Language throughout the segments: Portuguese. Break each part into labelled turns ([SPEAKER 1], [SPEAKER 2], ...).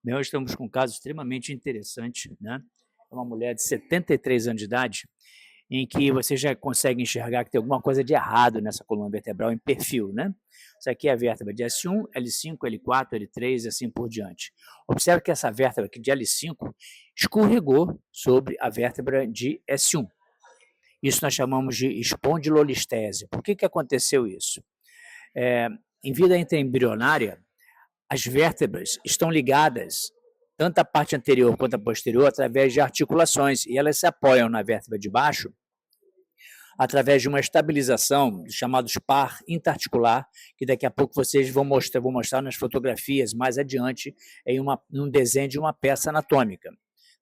[SPEAKER 1] Bem, hoje estamos com um caso extremamente interessante, né? É uma mulher de 73 anos de idade, em que você já consegue enxergar que tem alguma coisa de errado nessa coluna vertebral em perfil, né? Isso aqui é a vértebra de S1, L5, L4, L3 e assim por diante. Observe que essa vértebra aqui de L5 escorregou sobre a vértebra de S1. Isso nós chamamos de espondilolistese. Por que aconteceu isso? Em vida intraembrionária, as vértebras estão ligadas, tanto a parte anterior quanto a posterior, através de articulações, e elas se apoiam na vértebra de baixo através de uma estabilização, chamados par interarticular, que daqui a pouco vocês vou mostrar nas fotografias mais adiante, em um desenho de uma peça anatômica,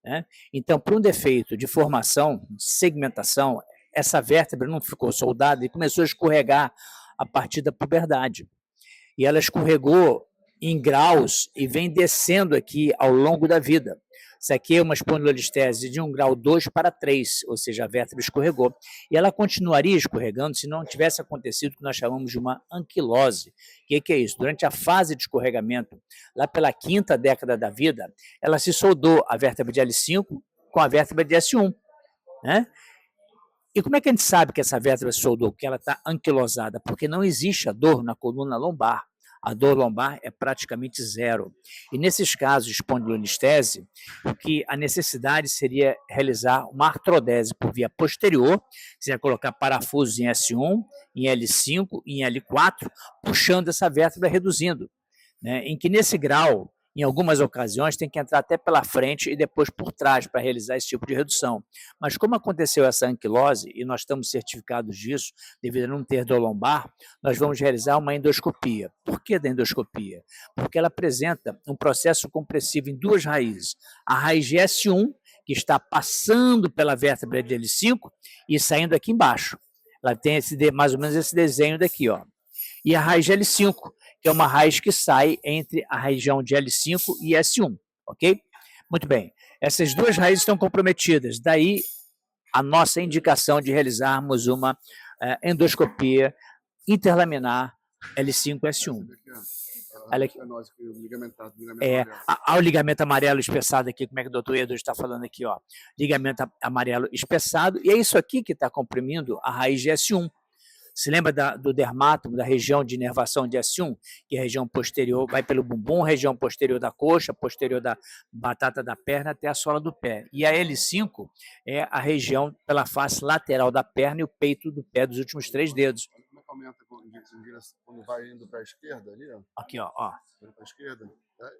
[SPEAKER 1] né? Então, por um defeito de formação, de segmentação, essa vértebra não ficou soldada e começou a escorregar a partir da puberdade. E ela escorregou em graus e vem descendo aqui ao longo da vida. Isso aqui é uma espondilolistese de 1 grau 2 para 3, ou seja, a vértebra escorregou. E ela continuaria escorregando se não tivesse acontecido o que nós chamamos de uma anquilose. O que é isso? Durante a fase de escorregamento, lá pela 5ª década da vida, ela se soldou a vértebra de L5 com a vértebra de S1, né? E como é que a gente sabe que essa vértebra se soldou? Porque ela está anquilosada, porque não existe a dor na coluna lombar. A dor lombar é praticamente zero. E nesses casos de espondilolistese, o que a necessidade seria realizar uma artrodese por via posterior, seria colocar parafusos em S1, em L5 e em L4, puxando essa vértebra, reduzindo, né? Em que nesse grau, em algumas ocasiões, tem que entrar até pela frente e depois por trás para realizar esse tipo de redução. Mas como aconteceu essa anquilose, e nós estamos certificados disso, devido a não ter dor lombar, nós vamos realizar uma endoscopia. Por que da endoscopia? Porque ela apresenta um processo compressivo em duas raízes. A raiz de S1, que está passando pela vértebra de L5 e saindo aqui embaixo. Ela tem mais ou menos esse desenho daqui, ó. E a raiz de L5, que é uma raiz que sai entre a região de L5 e S1, ok? Muito bem. Essas duas raízes estão comprometidas, daí a nossa indicação de realizarmos uma endoscopia interlaminar L5-S1. Olha aqui. O ligamento amarelo espessado aqui, como é que o doutor Edu está falando aqui, ó. Ligamento amarelo espessado, e é isso aqui que está comprimindo a raiz de S1. Se lembra do dermátomo, da região de inervação de S1, que é a região posterior, vai pelo bumbum, região posterior da coxa, posterior da batata da perna até a sola do pé. E a L5 é a região pela face lateral da perna e o peito do pé dos últimos 3 dedos.
[SPEAKER 2] Como é que aumenta quando vai indo para a esquerda ali, ó?
[SPEAKER 1] Aqui, ó.
[SPEAKER 2] Para a esquerda.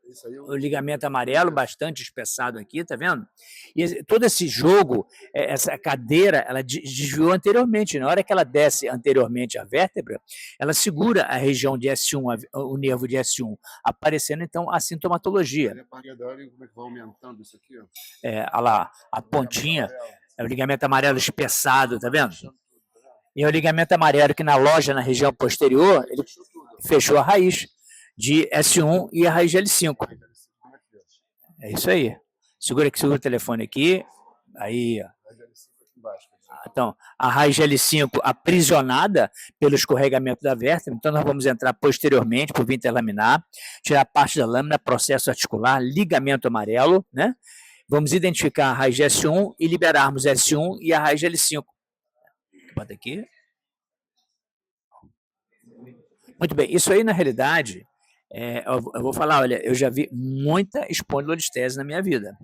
[SPEAKER 2] Isso aí
[SPEAKER 1] o ligamento amarelo bastante espessado aqui, tá vendo? E todo esse jogo, essa cadeira, ela desviou anteriormente. Na hora que ela desce anteriormente a vértebra, ela segura a região de S1, o nervo de S1, aparecendo então a sintomatologia.
[SPEAKER 2] Como é que vai aumentando isso aqui, ó?
[SPEAKER 1] Olha lá, a pontinha, é o ligamento amarelo espessado, tá vendo? E é o ligamento amarelo que na loja, na região posterior, ele fechou a raiz de S1 e a raiz de L5. É isso aí. Segura o telefone aqui. Aí, ó. Então, a raiz de L5 aprisionada pelo escorregamento da vértebra. Então, nós vamos entrar posteriormente por via interlaminar, tirar parte da lâmina, processo articular, ligamento amarelo, né? Vamos identificar a raiz de S1 e liberarmos S1 e a raiz de L5. Bota aqui. Muito bem. Isso aí, na realidade, eu vou falar, olha, eu já vi muita espondilolistese na minha vida,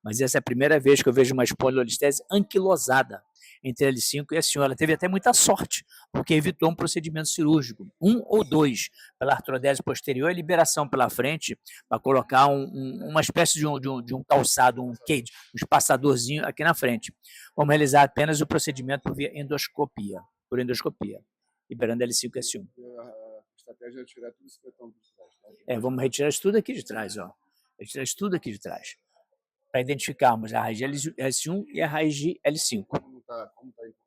[SPEAKER 1] mas essa é a primeira vez que eu vejo uma espondilolistese anquilosada entre L5 e S1. Ela teve até muita sorte, porque evitou um procedimento cirúrgico, 1 ou 2, pela artrodese posterior e liberação pela frente, para colocar uma espécie de um calçado, um cage, um espaçadorzinho aqui na frente. Vamos realizar apenas o procedimento por via endoscopia, liberando L5 e S1.
[SPEAKER 2] A estratégia é tirar tudo isso que estão por trás.
[SPEAKER 1] Vamos retirar isso tudo aqui de trás, ó. Retirar isso tudo aqui de trás, para identificarmos a raiz de L1 e a raiz de L5.
[SPEAKER 2] Como está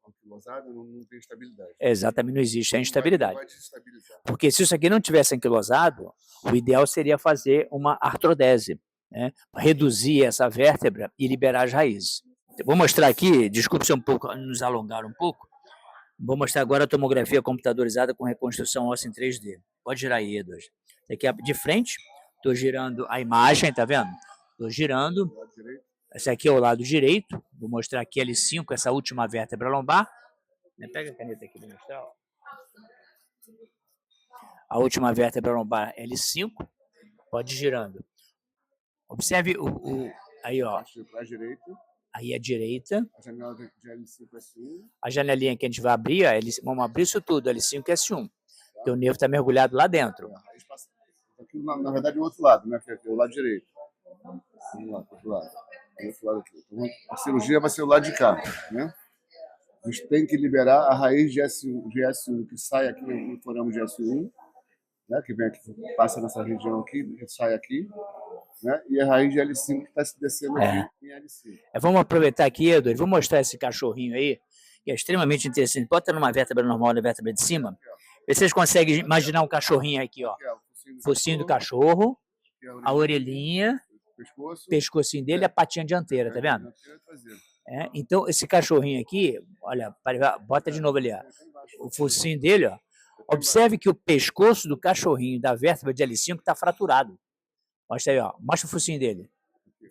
[SPEAKER 2] anquilosada, não tem estabilidade.
[SPEAKER 1] Exatamente, não existe a instabilidade.
[SPEAKER 2] Vai desestabilizar.
[SPEAKER 1] Porque se isso aqui não tivesse anquilosado, o ideal seria fazer uma artrodese, né? Reduzir essa vértebra e liberar as raízes. Vou mostrar aqui, desculpe se nos alongar um pouco. Vou mostrar agora a tomografia computadorizada com reconstrução óssea em 3D. Pode girar aí, Eduardo. Aqui de frente, Estou girando a imagem, tá vendo? Estou girando. Esse aqui é o lado direito. Vou mostrar aqui L5, essa última vértebra lombar. Pega a caneta aqui para mostrar. Ó. A última vértebra lombar L5. Pode ir girando. Observe aí, ó.
[SPEAKER 2] Para a direita.
[SPEAKER 1] Aí a direita.
[SPEAKER 2] A janela de L5 S1.
[SPEAKER 1] A janelinha que a gente vai abrir, ó, vamos abrir isso tudo, L5 e S1. Porque o nervo está mergulhado lá dentro.
[SPEAKER 2] Aqui, na verdade, o outro lado, né? Que é o lado direito. Vamos lá, outro lado. Outro lado aqui. Então, a cirurgia vai ser o lado de cá, né? A gente tem que liberar a raiz de S1 que sai aqui no foramo de S1, né? Que vem aqui, passa nessa região aqui, sai aqui, né? E a raiz de L5 que está se descendo aqui em L5.
[SPEAKER 1] Vamos aproveitar aqui, Eduardo, vou mostrar esse cachorrinho aí, que é extremamente interessante. Bota numa vértebra normal na vértebra de cima. Vocês conseguem imaginar um cachorrinho aqui, ó. Focinho do cachorro, a orelhinha, pescocinho dele e a patinha dianteira, tá vendo? Então, esse cachorrinho aqui, olha, bota de novo ali, ó. O focinho dele, ó. Observe que o pescoço do cachorrinho da vértebra de L5 está fraturado. Mostra aí, ó. Mostra o focinho dele.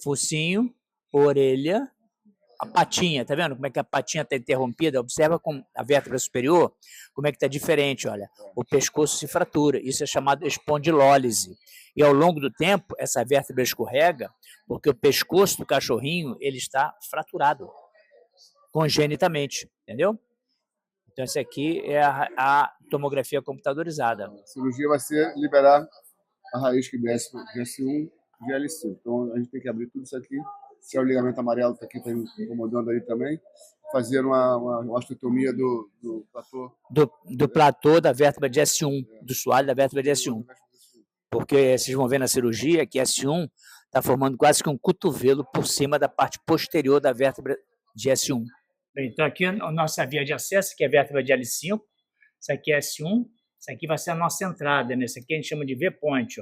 [SPEAKER 1] Focinho, orelha, a patinha, tá vendo como é que a patinha está interrompida? Observa com a vértebra superior, como é que está diferente, olha. O pescoço se fratura, isso é chamado espondilólise. E ao longo do tempo, essa vértebra escorrega, porque o pescoço do cachorrinho, ele está fraturado, congenitamente, entendeu? Então, essa aqui é a tomografia computadorizada.
[SPEAKER 2] A cirurgia vai ser liberar a raiz que desce de S1 de L5. Então, a gente tem que abrir tudo isso aqui. Se é o ligamento amarelo, está aqui, está incomodando aí também. Fazer uma osteotomia do platô.
[SPEAKER 1] Do platô da vértebra de S1, do soalho da vértebra de S1. Porque vocês vão ver na cirurgia que S1 está formando quase que um cotovelo por cima da parte posterior da vértebra de S1. Então, aqui a nossa via de acesso, que é a vértebra de L5. Isso aqui é S1. Isso aqui vai ser a nossa entrada. Nesse aqui a gente chama de V-point.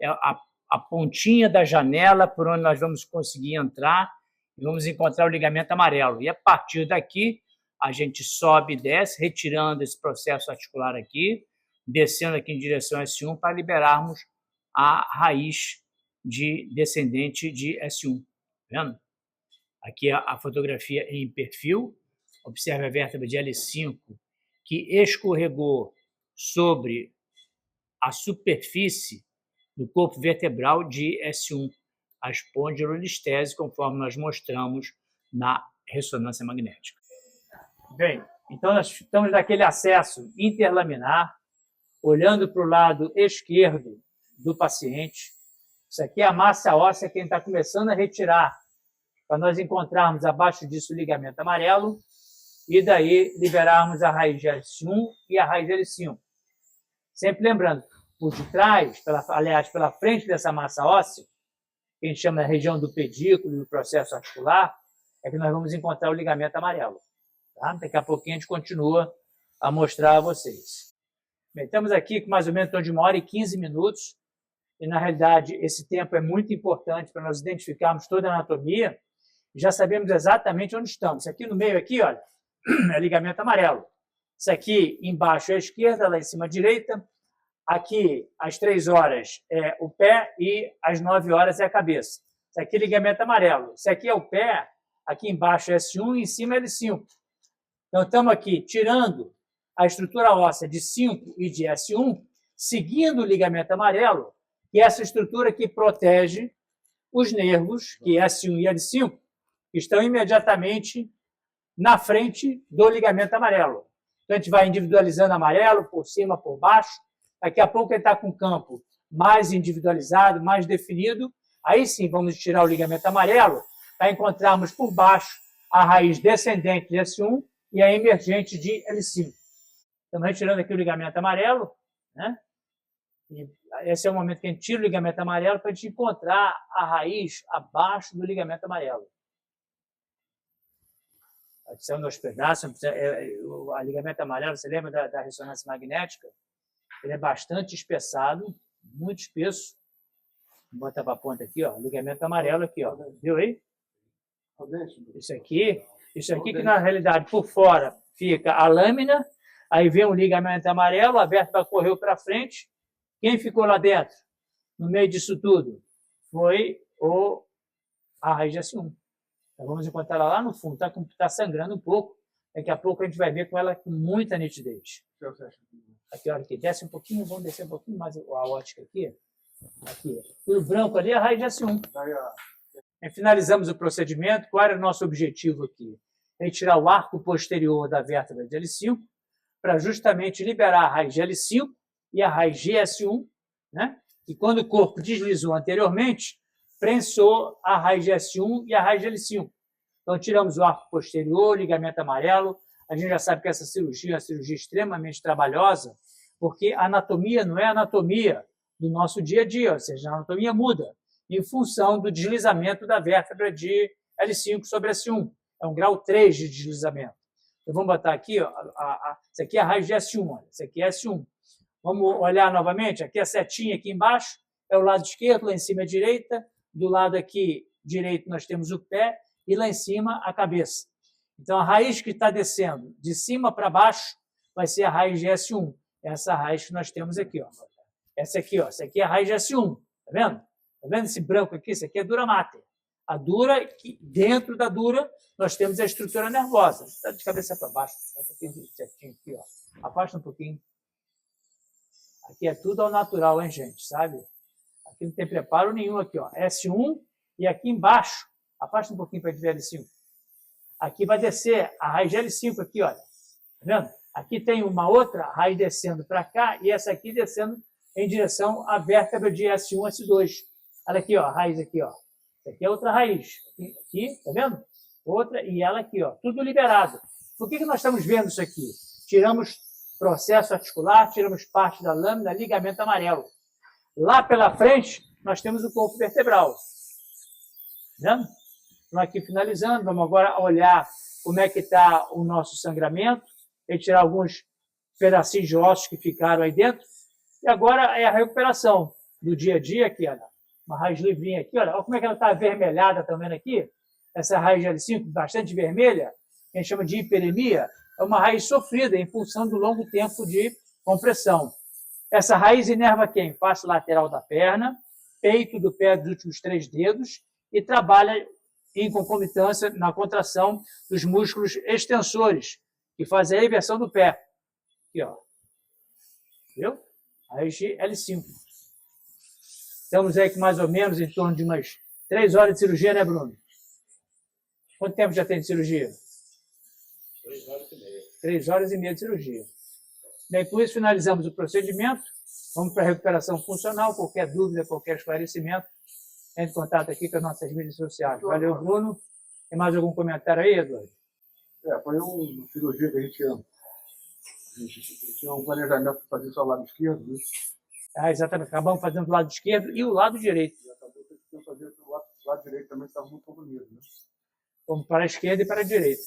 [SPEAKER 1] É a pontinha da janela por onde nós vamos conseguir entrar e vamos encontrar o ligamento amarelo. E a partir daqui, a gente sobe e desce, retirando esse processo articular aqui, descendo aqui em direção a S1 para liberarmos a raiz descendente de S1. Tá vendo? Aqui a fotografia em perfil. Observe a vértebra de L5 que escorregou sobre a superfície do corpo vertebral de S1, a espondilolistese, conforme nós mostramos na ressonância magnética. Bem, então nós estamos naquele acesso interlaminar, olhando para o lado esquerdo do paciente. Isso aqui é a massa óssea que a gente está começando a retirar, para nós encontrarmos abaixo disso o ligamento amarelo e daí liberarmos a raiz de L1 e a raiz de L5. Sempre lembrando, por detrás, pela frente dessa massa óssea, que a gente chama da região do pedículo e do processo articular, é que nós vamos encontrar o ligamento amarelo. Tá? Daqui a pouquinho a gente continua a mostrar a vocês. Bem, estamos aqui com mais ou menos de 1h15 minutos, e na realidade esse tempo é muito importante para nós identificarmos toda a anatomia, e já sabemos exatamente onde estamos. Isso aqui no meio, aqui, olha, é ligamento amarelo. Isso aqui embaixo é a esquerda, lá em cima a direita. Aqui, às 3 horas, é o pé e às 9 horas é a cabeça. Isso aqui é ligamento amarelo. Isso aqui é o pé, aqui embaixo é S1 e em cima é L5. Então, estamos aqui tirando a estrutura óssea de 5 e de S1, seguindo o ligamento amarelo, que é essa estrutura que protege os nervos, que é S1 e L5, que estão imediatamente na frente do ligamento amarelo. Então, a gente vai individualizando amarelo, por cima, por baixo. Daqui a pouco ele está com o campo mais individualizado, mais definido. Aí sim, vamos tirar o ligamento amarelo para encontrarmos por baixo a raiz descendente de S1 e a emergente de L5. Estamos retirando aqui o ligamento amarelo, né? E esse é o momento que a gente tira o ligamento amarelo para a gente encontrar a raiz abaixo do ligamento amarelo. Adicionando os pedaços, o ligamento amarelo, você lembra da ressonância magnética? Ele é bastante espessado, muito espesso. Vou botar para a ponta aqui, ó, ligamento amarelo aqui, ó. Viu aí? Isso aqui que na realidade por fora fica a lâmina, aí vem um ligamento amarelo, a vértebra correu para frente. Quem ficou lá dentro? no meio disso tudo? Foi a raiz de S1. Então, vamos encontrar ela lá no fundo, está sangrando um pouco. Daqui a pouco a gente vai ver com ela com muita nitidez. Aqui, olha aqui, desce um pouquinho, vamos descer um pouquinho mais a ótica aqui. Aqui, o branco ali é a raiz de S1. E finalizamos o procedimento. Qual era o nosso objetivo aqui? Retirar o arco posterior da vértebra de L5 para justamente liberar a raiz de L5 e a raiz de S1, né? E quando o corpo deslizou anteriormente, prensou a raiz de S1 e a raiz de L5. Então, tiramos o arco posterior, ligamento amarelo. A gente já sabe que essa cirurgia é uma cirurgia extremamente trabalhosa, porque a anatomia não é a anatomia do nosso dia a dia, ou seja, a anatomia muda em função do deslizamento da vértebra de L5 sobre S1. É um grau 3 de deslizamento. Então, vamos botar aqui, ó, isso aqui é a raiz de S1, olha, isso aqui é S1. Vamos olhar novamente, aqui a setinha aqui embaixo é o lado esquerdo, lá em cima é a direita, do lado aqui direito nós temos o pé e lá em cima a cabeça. Então, a raiz que está descendo de cima para baixo vai ser a raiz de S1. Essa raiz que nós temos aqui, ó. Essa aqui é a raiz de S1, tá vendo? Tá vendo esse branco aqui? Isso aqui é dura mater. A dura, dentro da dura, nós temos a estrutura nervosa. Está de cabeça para baixo. Bota aqui certinho aqui, ó. Afasta um pouquinho. Aqui é tudo ao natural, hein, gente? Sabe? Aqui não tem preparo nenhum aqui, ó. S1 e aqui embaixo, afasta um pouquinho para ver L5. Aqui vai descer a raiz de L5 aqui, olha. Tá vendo? Aqui tem uma outra raiz descendo para cá e essa aqui descendo em direção à vértebra de S1, S2. Olha aqui, ó, a raiz aqui, ó. Essa aqui é outra raiz. Aqui, tá vendo? Outra e ela aqui, ó. Tudo liberado. Por que nós estamos vendo isso aqui? Tiramos processo articular, tiramos parte da lâmina, ligamento amarelo. Lá pela frente, nós temos o corpo vertebral. Tá vendo? Então, aqui finalizando, vamos agora olhar como é que está o nosso sangramento, retirar alguns pedacinhos de ossos que ficaram aí dentro. E agora é a recuperação do dia a dia aqui, olha. Uma raiz livrinha aqui, olha como é que ela está avermelhada também aqui. Essa raiz de L5, bastante vermelha, que a gente chama de hiperemia, é uma raiz sofrida em função do longo tempo de compressão. Essa raiz inerva quem? Face lateral da perna, peito do pé dos últimos 3 dedos e trabalha em concomitância na contração dos músculos extensores, que fazem a inversão do pé. Aqui, ó. Viu? Raiz de L5. Estamos aí com mais ou menos em torno de umas 3 horas de cirurgia, né, Bruno? Quanto tempo já tem de cirurgia?
[SPEAKER 3] 3 horas e meia.
[SPEAKER 1] 3 horas e meia de cirurgia. Bem, com isso finalizamos o procedimento. Vamos para a recuperação funcional. Qualquer dúvida, qualquer esclarecimento, entre em contato aqui com as nossas mídias sociais. Valeu, Bruno. Tem mais algum comentário aí, Eduardo?
[SPEAKER 2] Foi uma cirurgia que a gente tinha um planejamento para fazer só o lado esquerdo, né?
[SPEAKER 1] Exatamente. Acabamos fazendo do lado esquerdo e o lado direito.
[SPEAKER 2] E acabou que a gente fazer o lado direito também, estava muito comprimido, né?
[SPEAKER 1] Vamos para a esquerda e para a direita.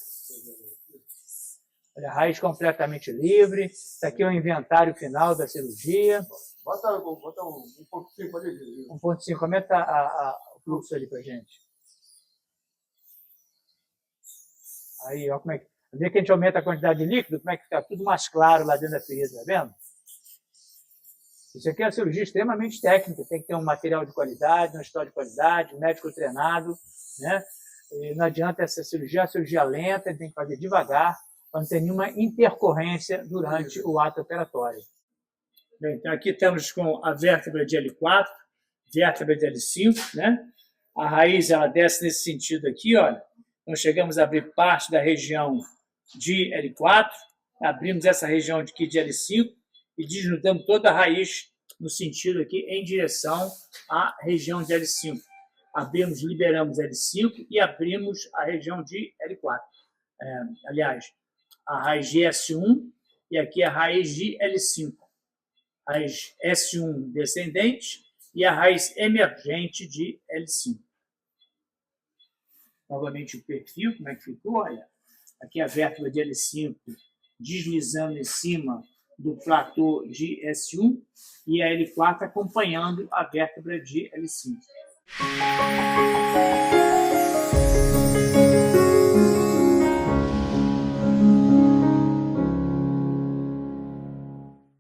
[SPEAKER 1] Olha, a raiz completamente livre. Está aqui o inventário final da cirurgia.
[SPEAKER 2] Bota 1.5 ali.
[SPEAKER 1] 1.5. Como é que está o fluxo ali para a gente? Aí, ó, como é que... Vê que a gente aumenta a quantidade de líquido, como é que fica tudo mais claro lá dentro da ferida, tá vendo? Isso aqui é uma cirurgia extremamente técnica, tem que ter um material de qualidade, um história de qualidade, um médico treinado, né? E não adianta essa cirurgia, a cirurgia lenta, tem que fazer devagar, para não ter nenhuma intercorrência durante o ato operatório. Bem, então aqui estamos com a vértebra de L4, vértebra de L5, né? A raiz, ela desce nesse sentido aqui, olha. Então chegamos a abrir parte da região de L4, abrimos essa região aqui de L5 e desnudamos toda a raiz no sentido aqui em direção à região de L5. Abrimos, liberamos L5 e abrimos a região de L4. Aliás, a raiz de S1 e aqui a raiz de L5. Raiz S1 descendente e a raiz emergente de L5. Novamente o perfil, como é que ficou? Olha, aqui a vértebra de L5 deslizando em cima do platô de S1 e a L4 acompanhando a vértebra de L5.